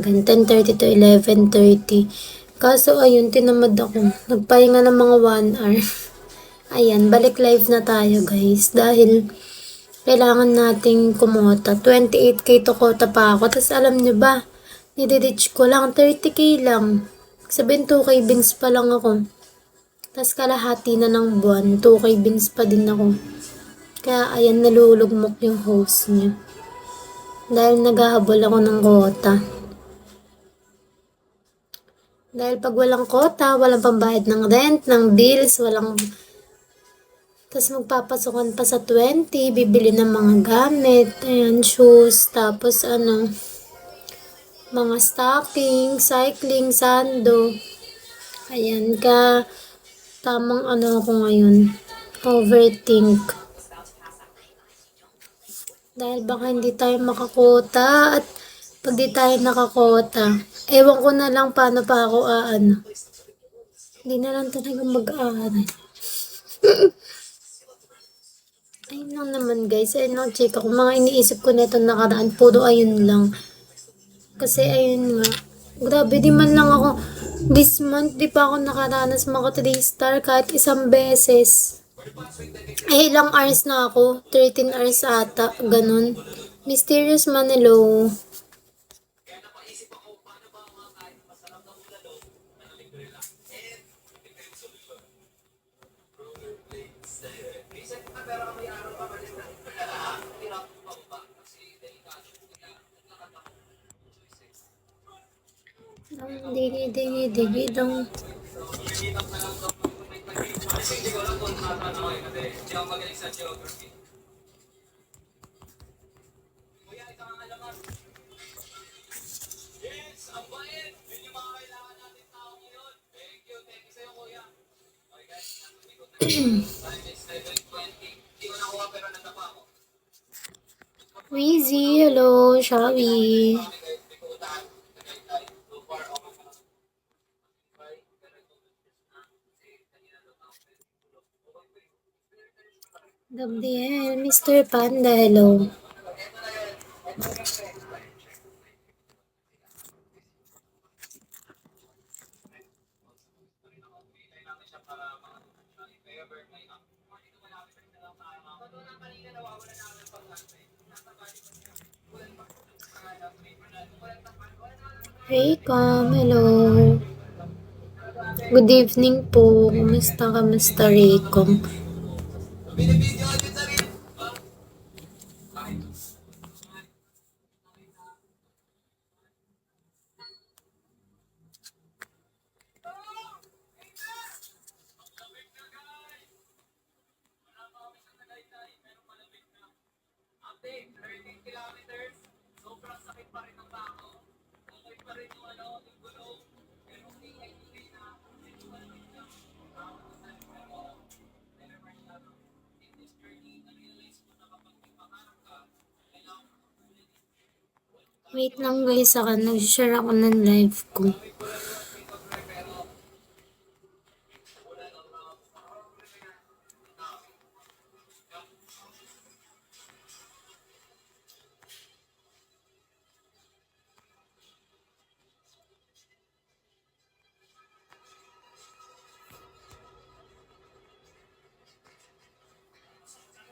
10:30 to 11:30. Kaso ayun, tinamad ako. Nagpahinga ng mga 1 hour. Ayan, balik live na tayo guys. Dahil kailangan nating kumota. 28k to kota pa ako. Tapos alam nyo ba, nididitch ko lang. 30k lang. Sabihin 2k bins pa lang ako. Tapos kalahati na ng buwan. 2k bins pa din ako. Kaya ayan, nalulugmok yung host niya. Dahil naghahabol ako ng kota. Dahil pag walang kota, walang pambayad ng rent, ng bills, walang... Tapos magpapasokan pa sa 20, bibili ng mga gamit, ayan, shoes, tapos mga stocking, cycling, sando. Ayan, tamang ako ngayon, overthink. Dahil baka hindi tayo makakota at pag di tayo nakakota, ewan ko na lang paano pa ako Hindi na lang talaga mag-aaral. Ayun lang naman guys, ayun lang check ako. Mga iniisip ko na itong nakaraan, puro ayun lang. Kasi ayun nga, grabe di man lang ako, this month di pa ako nakaranas maka 3 star kahit isang beses. Ilang hours na ako, 13 hours ata, ganun. Mysterious Manilo. Digi dong. Weezy, hello, Shawi. Gabriel, Mr. Panda, hello. Raycom, hello. Good evening po. Kamusta Raycom? Wait lang guys, nag-share ako ng live ko.